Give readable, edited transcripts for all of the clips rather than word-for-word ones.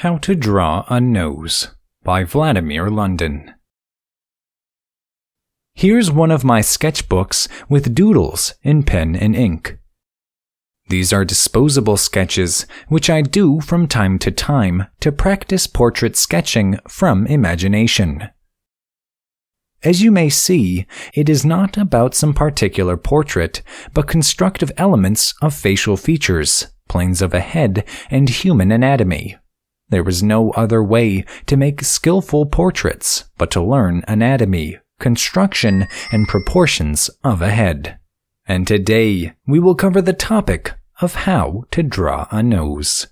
How to Draw a Nose by Vladimir London. Here's one of my sketchbooks with doodles in pen and ink. These are disposable sketches, which I do from time to time to practice portrait sketching from imagination. As you may see, it is not about some particular portrait, but constructive elements of facial features, planes of a head, and human anatomy. There was no other way to make skillful portraits but to learn anatomy, construction, and proportions of a head. And today, we will cover the topic of how to draw a nose.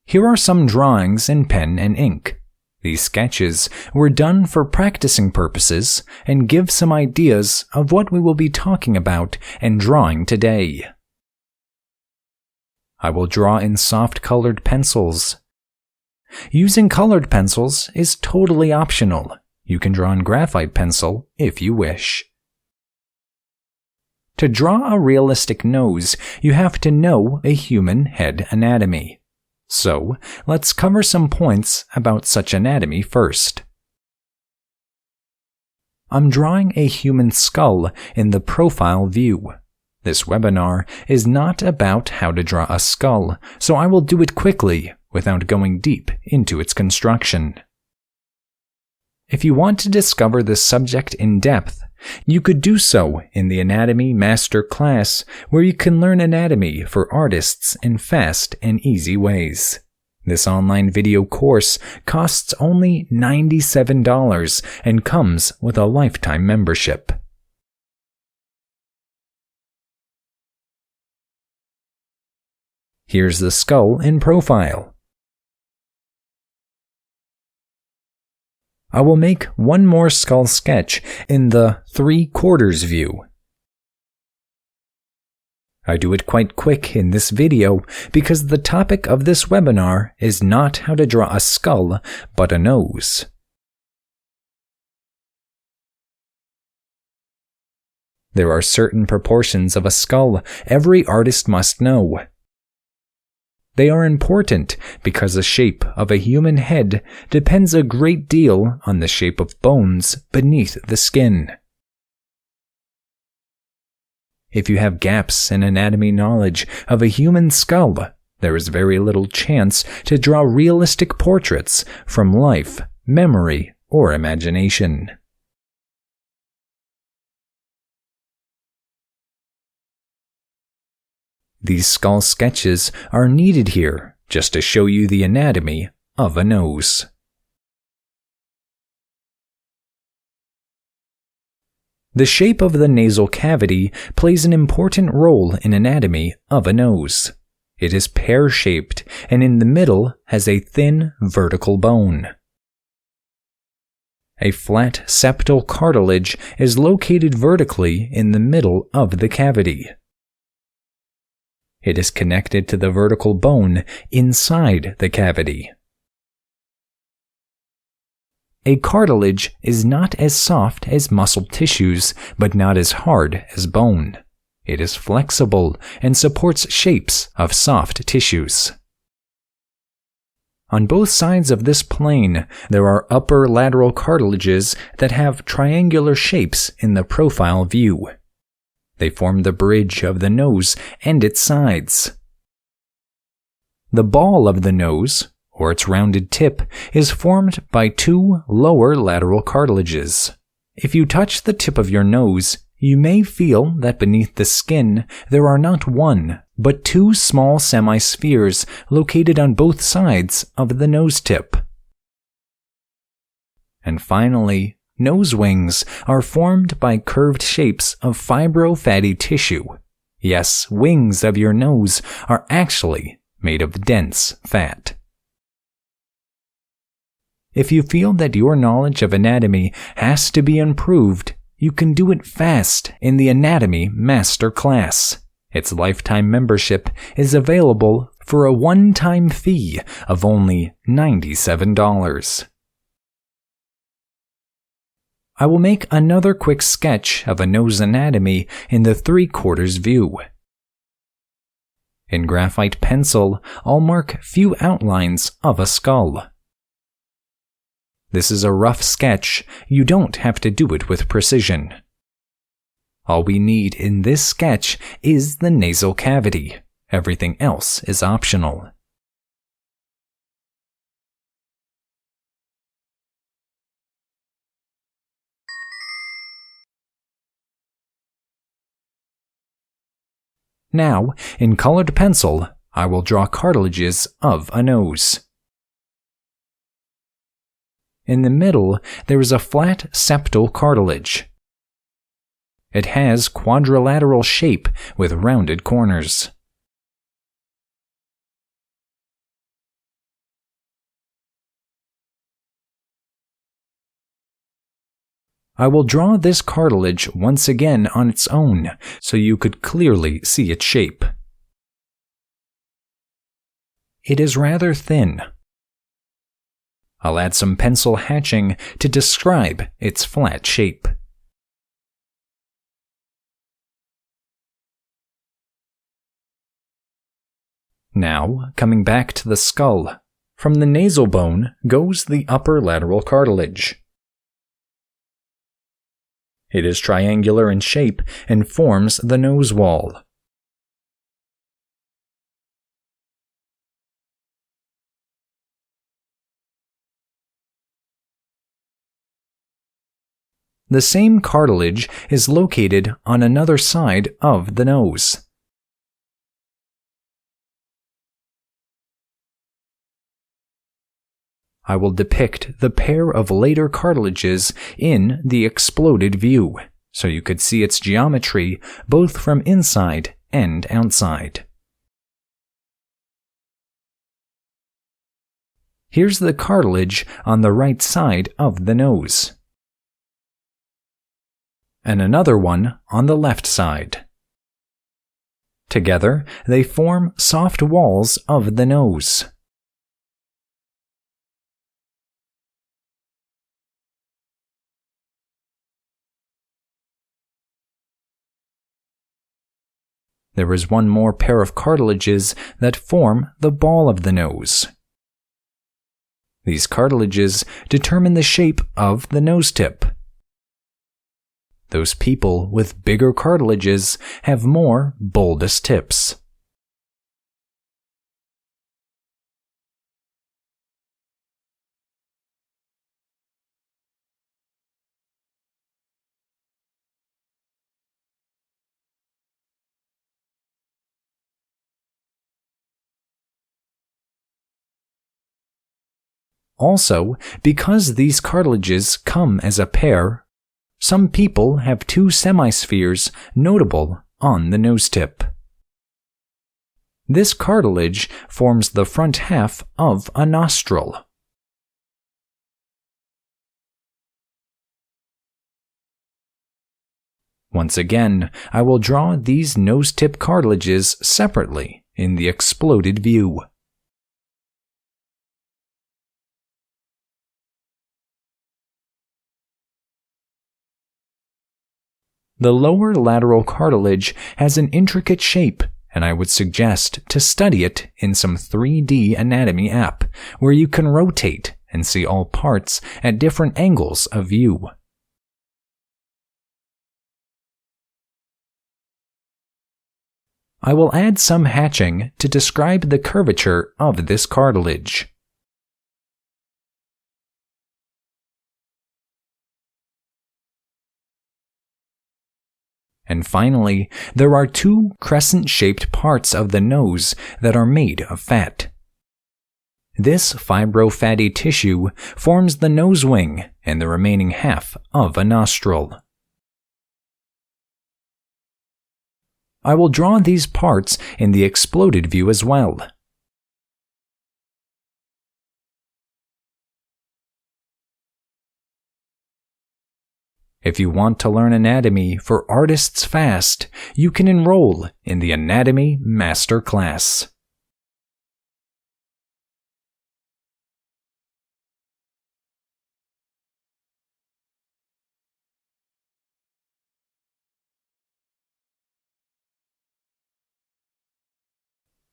Here are some drawings in pen and ink. These sketches were done for practicing purposes and give some ideas of what we will be talking about and drawing today. I will draw in soft colored pencils. Using colored pencils is totally optional. You can draw in graphite pencil if you wish. To draw a realistic nose, you have to know a human head anatomy. So, let's cover some points about such anatomy first. I'm drawing a human skull in the profile view. This webinar is not about how to draw a skull, so I will do it quickly without going deep into its construction. If you want to discover this subject in depth, you could do so in the Anatomy Master Class, where you can learn anatomy for artists in fast and easy ways. This online video course costs only $97 and comes with a lifetime membership. Here's the skull in profile. I will make one more skull sketch in the 3/4 view. I do it quite quick in this video because the topic of this webinar is not how to draw a skull, but a nose. There are certain proportions of a skull every artist must know. They are important because the shape of a human head depends a great deal on the shape of bones beneath the skin. If you have gaps in anatomy knowledge of a human skull, there is very little chance to draw realistic portraits from life, memory, or imagination. These skull sketches are needed here just to show you the anatomy of a nose. The shape of the nasal cavity plays an important role in anatomy of a nose. It is pear-shaped and in the middle has a thin vertical bone. A flat septal cartilage is located vertically in the middle of the cavity. It is connected to the vertical bone inside the cavity. A cartilage is not as soft as muscle tissues, but not as hard as bone. It is flexible and supports shapes of soft tissues. On both sides of this plane, there are upper lateral cartilages that have triangular shapes in the profile view. They form the bridge of the nose and its sides. The ball of the nose, or its rounded tip, is formed by two lower lateral cartilages. If you touch the tip of your nose, you may feel that beneath the skin there are not one, but two small semispheres located on both sides of the nose tip. And finally, nose wings are formed by curved shapes of fibro-fatty tissue. Yes, wings of your nose are actually made of dense fat. If you feel that your knowledge of anatomy has to be improved, you can do it fast in the Anatomy Master Class. Its lifetime membership is available for a one-time fee of only $97. I will make another quick sketch of a nose anatomy in the 3/4 view. In graphite pencil, I'll mark few outlines of a skull. This is a rough sketch, you don't have to do it with precision. All we need in this sketch is the nasal cavity. Everything else is optional. Now, in colored pencil, I will draw cartilages of a nose. In the middle, there is a flat septal cartilage. It has quadrilateral shape with rounded corners. I will draw this cartilage once again on its own so you could clearly see its shape. It is rather thin. I'll add some pencil hatching to describe its flat shape. Now, coming back to the skull, from the nasal bone goes the upper lateral cartilage. It is triangular in shape and forms the nose wall. The same cartilage is located on another side of the nose. I will depict the pair of later cartilages in the exploded view, so you could see its geometry both from inside and outside. Here's the cartilage on the right side of the nose, and another one on the left side. Together, they form soft walls of the nose. There is one more pair of cartilages that form the ball of the nose. These cartilages determine the shape of the nose tip. Those people with bigger cartilages have more bulbous tips. Also, because these cartilages come as a pair, some people have two semispheres notable on the nose tip. This cartilage forms the front half of a nostril. Once again, I will draw these nose tip cartilages separately in the exploded view. The lower lateral cartilage has an intricate shape, and I would suggest to study it in some 3D anatomy app, where you can rotate and see all parts at different angles of view. I will add some hatching to describe the curvature of this cartilage. And finally, there are two crescent-shaped parts of the nose that are made of fat. This fibrofatty tissue forms the nose wing and the remaining half of a nostril. I will draw these parts in the exploded view as well. If you want to learn anatomy for artists fast, you can enroll in the Anatomy Master Class.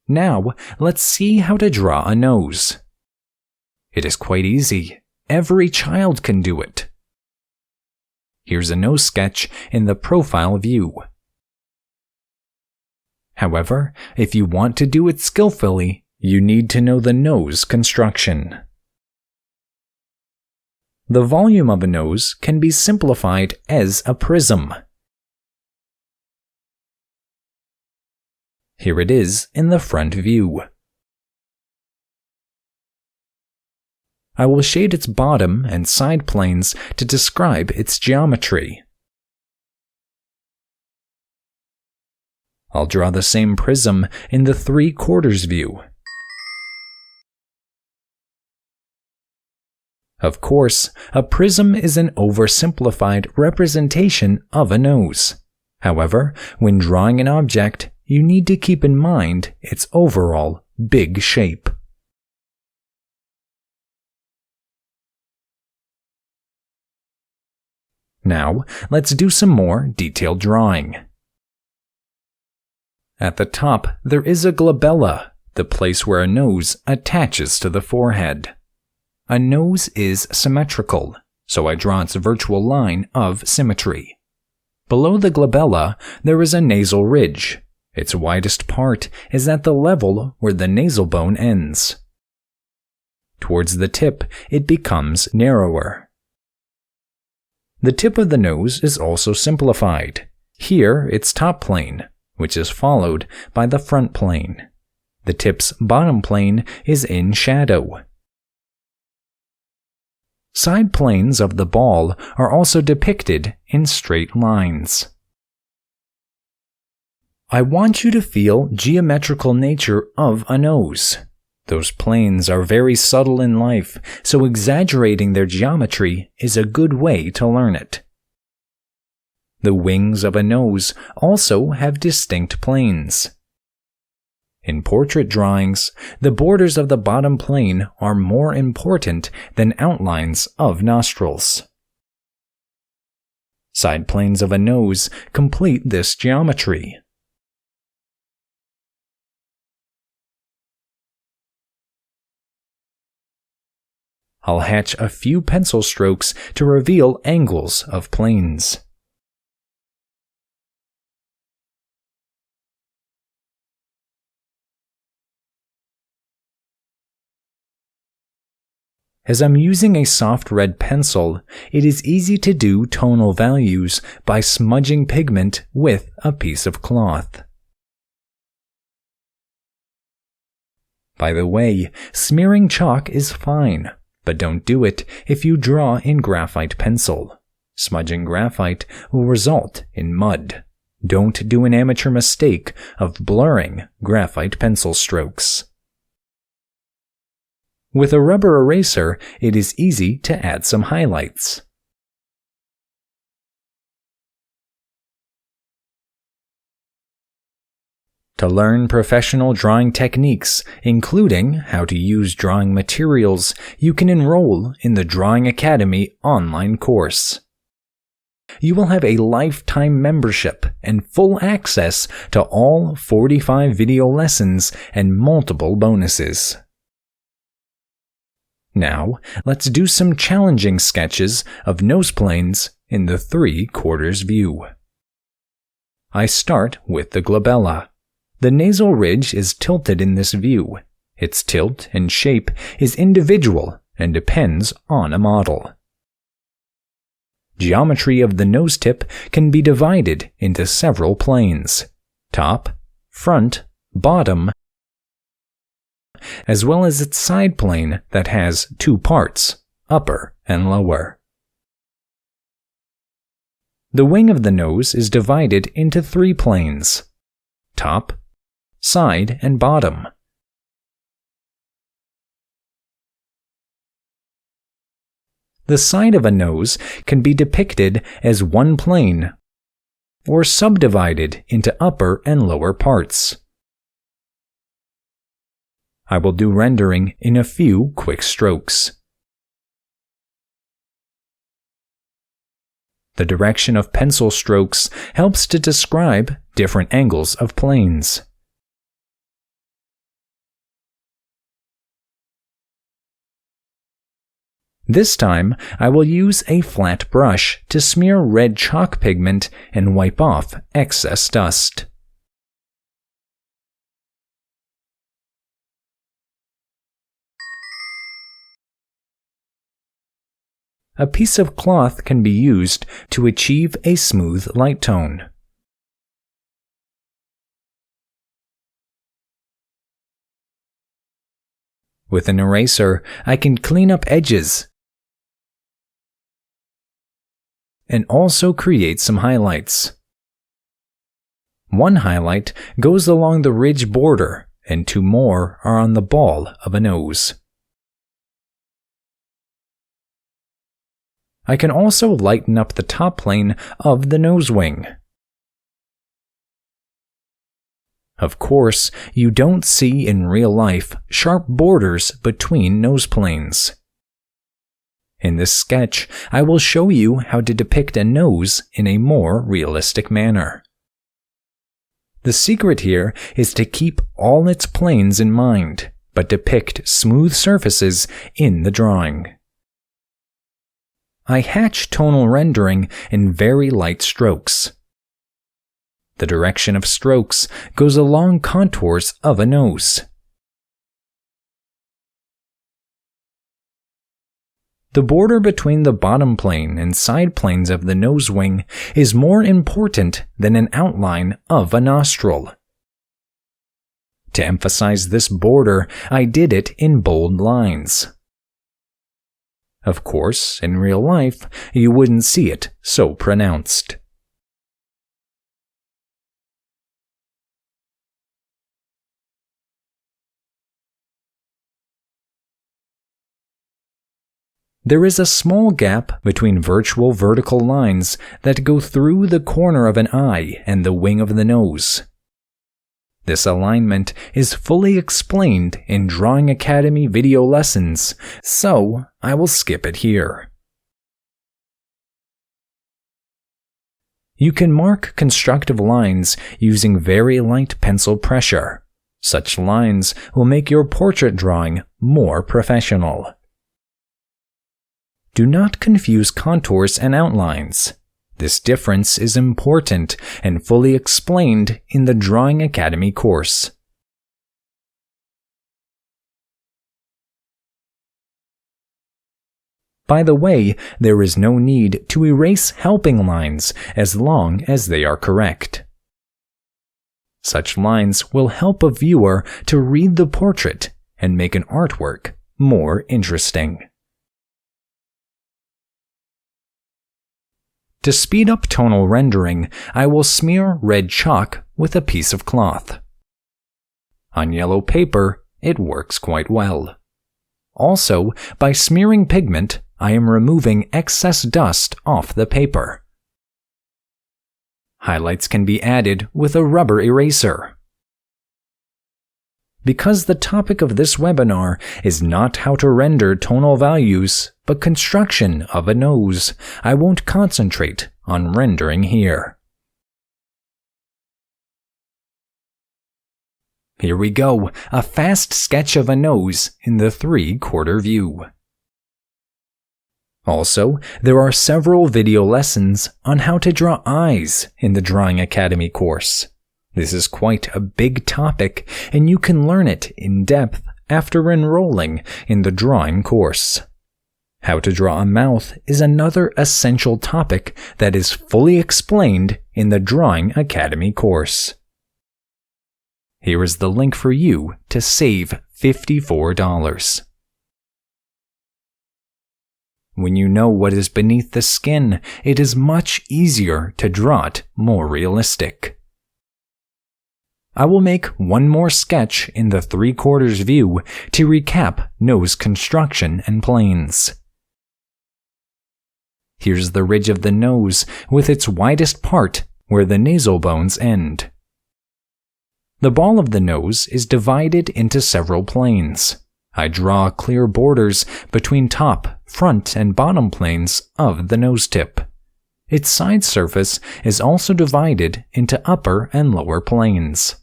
Now, let's see how to draw a nose. It is quite easy. Every child can do it. Here's a nose sketch in the profile view. However, if you want to do it skillfully, you need to know the nose construction. The volume of a nose can be simplified as a prism. Here it is in the front view. I will shade its bottom and side planes to describe its geometry. I'll draw the same prism in the 3/4 view. Of course, a prism is an oversimplified representation of a nose. However, when drawing an object, you need to keep in mind its overall big shape. Now, let's do some more detailed drawing. At the top, there is a glabella, the place where a nose attaches to the forehead. A nose is symmetrical, so I draw its virtual line of symmetry. Below the glabella, there is a nasal ridge. Its widest part is at the level where the nasal bone ends. Towards the tip, it becomes narrower. The tip of the nose is also simplified. Here, its top plane, which is followed by the front plane. The tip's bottom plane is in shadow. Side planes of the ball are also depicted in straight lines. I want you to feel geometrical nature of a nose. Those planes are very subtle in life, so exaggerating their geometry is a good way to learn it. The wings of a nose also have distinct planes. In portrait drawings, the borders of the bottom plane are more important than outlines of nostrils. Side planes of a nose complete this geometry. I'll hatch a few pencil strokes to reveal angles of planes. As I'm using a soft red pencil, it is easy to do tonal values by smudging pigment with a piece of cloth. By the way, smearing chalk is fine, but don't do it if you draw in graphite pencil. Smudging graphite will result in mud. Don't do an amateur mistake of blurring graphite pencil strokes. With a rubber eraser, it is easy to add some highlights. To learn professional drawing techniques, including how to use drawing materials, you can enroll in the Drawing Academy online course. You will have a lifetime membership and full access to all 45 video lessons and multiple bonuses. Now, let's do some challenging sketches of nose planes in the 3/4 view. I start with the glabella. The nasal ridge is tilted in this view. Its tilt and shape is individual and depends on a model. Geometry of the nose tip can be divided into several planes: top, front, bottom, as well as its side plane that has two parts, upper and lower. The wing of the nose is divided into 3 planes: top, side, and bottom. The side of a nose can be depicted as one plane or subdivided into upper and lower parts. I will do rendering in a few quick strokes. The direction of pencil strokes helps to describe different angles of planes. This time, I will use a flat brush to smear red chalk pigment and wipe off excess dust. A piece of cloth can be used to achieve a smooth light tone. With an eraser, I can clean up edges and also create some highlights. One highlight goes along the ridge border, and 2 more are on the ball of a nose. I can also lighten up the top plane of the nose wing. Of course, you don't see in real life sharp borders between nose planes. In this sketch, I will show you how to depict a nose in a more realistic manner. The secret here is to keep all its planes in mind, but depict smooth surfaces in the drawing. I hatch tonal rendering in very light strokes. The direction of strokes goes along contours of a nose. The border between the bottom plane and side planes of the nose wing is more important than an outline of a nostril. To emphasize this border, I did it in bold lines. Of course, in real life, you wouldn't see it so pronounced. There is a small gap between virtual vertical lines that go through the corner of an eye and the wing of the nose. This alignment is fully explained in Drawing Academy video lessons, so I will skip it here. You can mark constructive lines using very light pencil pressure. Such lines will make your portrait drawing more professional. Do not confuse contours and outlines. This difference is important and fully explained in the Drawing Academy course. By the way, there is no need to erase helping lines as long as they are correct. Such lines will help a viewer to read the portrait and make an artwork more interesting. To speed up tonal rendering, I will smear red chalk with a piece of cloth. On yellow paper, it works quite well. Also, by smearing pigment, I am removing excess dust off the paper. Highlights can be added with a rubber eraser. Because the topic of this webinar is not how to render tonal values, but construction of a nose, I won't concentrate on rendering here. Here we go, a fast sketch of a nose in the 3/4 view. Also, there are several video lessons on how to draw eyes in the Drawing Academy course. This is quite a big topic, and you can learn it in depth after enrolling in the drawing course. How to draw a mouth is another essential topic that is fully explained in the Drawing Academy course. Here is the link for you to save $54. When you know what is beneath the skin, it is much easier to draw it more realistic. I will make one more sketch in the 3/4 view to recap nose construction and planes. Here's the ridge of the nose with its widest part where the nasal bones end. The ball of the nose is divided into several planes. I draw clear borders between top, front, and bottom planes of the nose tip. Its side surface is also divided into upper and lower planes.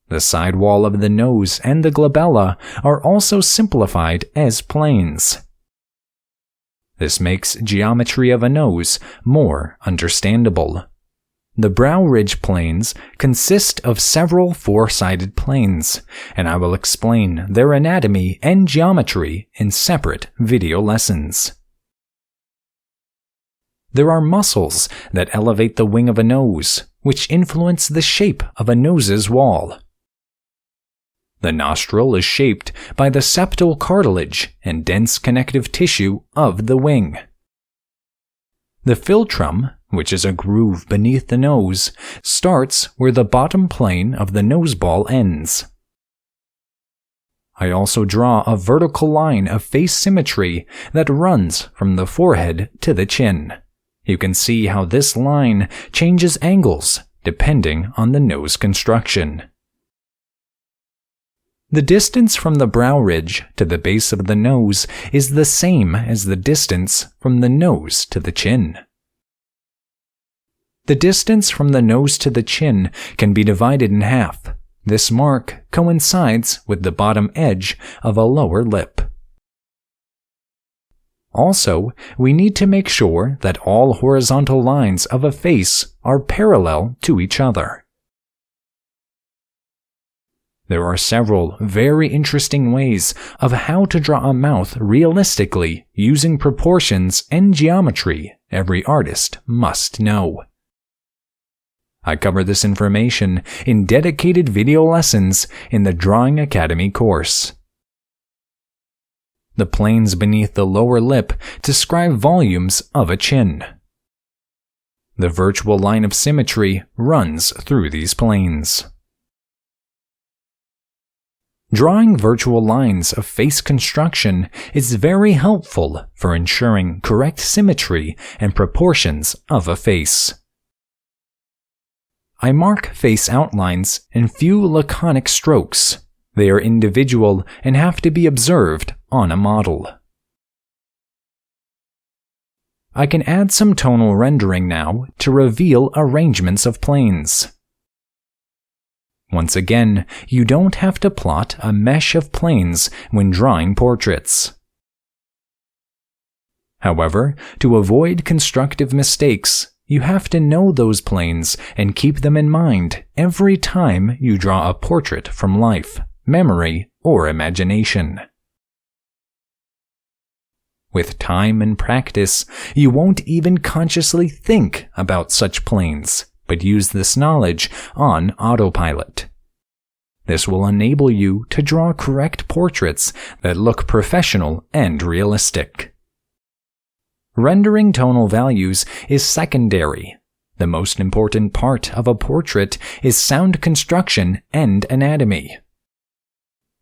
The side wall of the nose and the glabella are also simplified as planes. This makes geometry of a nose more understandable. The brow ridge planes consist of several four-sided planes, and I will explain their anatomy and geometry in separate video lessons. There are muscles that elevate the wing of a nose, which influence the shape of a nose's wall. The nostril is shaped by the septal cartilage and dense connective tissue of the wing. The philtrum, which is a groove beneath the nose, starts where the bottom plane of the nose ball ends. I also draw a vertical line of face symmetry that runs from the forehead to the chin. You can see how this line changes angles depending on the nose construction. The distance from the brow ridge to the base of the nose is the same as the distance from the nose to the chin. The distance from the nose to the chin can be divided in half. This mark coincides with the bottom edge of a lower lip. Also, we need to make sure that all horizontal lines of a face are parallel to each other. There are several very interesting ways of how to draw a mouth realistically using proportions and geometry every artist must know. I cover this information in dedicated video lessons in the Drawing Academy course. The planes beneath the lower lip describe volumes of a chin. The virtual line of symmetry runs through these planes. Drawing virtual lines of face construction is very helpful for ensuring correct symmetry and proportions of a face. I mark face outlines in few laconic strokes. They are individual and have to be observed on a model. I can add some tonal rendering now to reveal arrangements of planes. Once again, you don't have to plot a mesh of planes when drawing portraits. However, to avoid constructive mistakes, you have to know those planes and keep them in mind every time you draw a portrait from life, memory, or imagination. With time and practice, you won't even consciously think about such planes, but use this knowledge on autopilot. This will enable you to draw correct portraits that look professional and realistic. Rendering tonal values is secondary. The most important part of a portrait is sound construction and anatomy.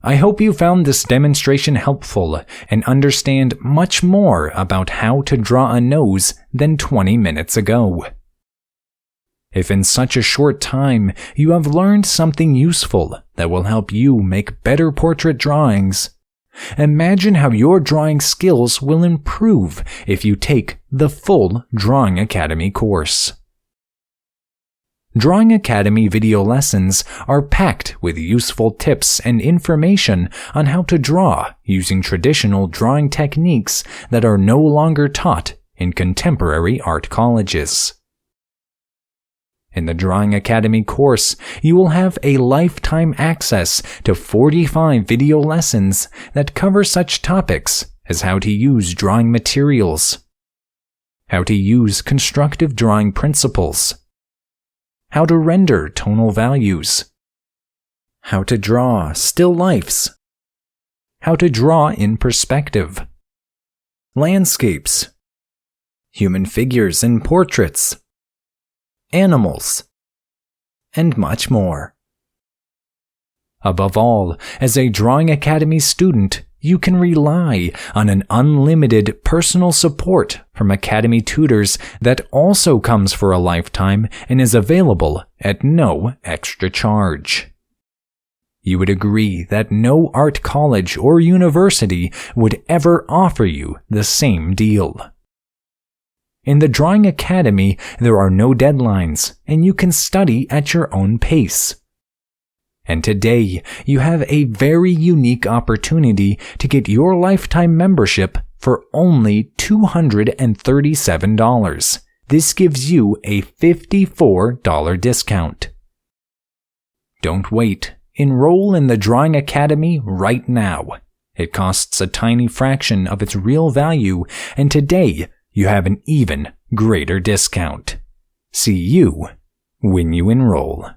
I hope you found this demonstration helpful and understand much more about how to draw a nose than 20 minutes ago. If in such a short time you have learned something useful that will help you make better portrait drawings, imagine how your drawing skills will improve if you take the full Drawing Academy course. Drawing Academy video lessons are packed with useful tips and information on how to draw using traditional drawing techniques that are no longer taught in contemporary art colleges. In the Drawing Academy course, you will have a lifetime access to 45 video lessons that cover such topics as how to use drawing materials, how to use constructive drawing principles, how to render tonal values, how to draw still lifes, how to draw in perspective, landscapes, human figures and portraits, animals, and much more. Above all, as a Drawing Academy student, you can rely on an unlimited personal support from Academy tutors that also comes for a lifetime and is available at no extra charge. You would agree that no art college or university would ever offer you the same deal. In the Drawing Academy, there are no deadlines, and you can study at your own pace. And today, you have a very unique opportunity to get your lifetime membership for only $237. This gives you a $54 discount. Don't wait. Enroll in the Drawing Academy right now. It costs a tiny fraction of its real value, and today you have an even greater discount. See you when you enroll.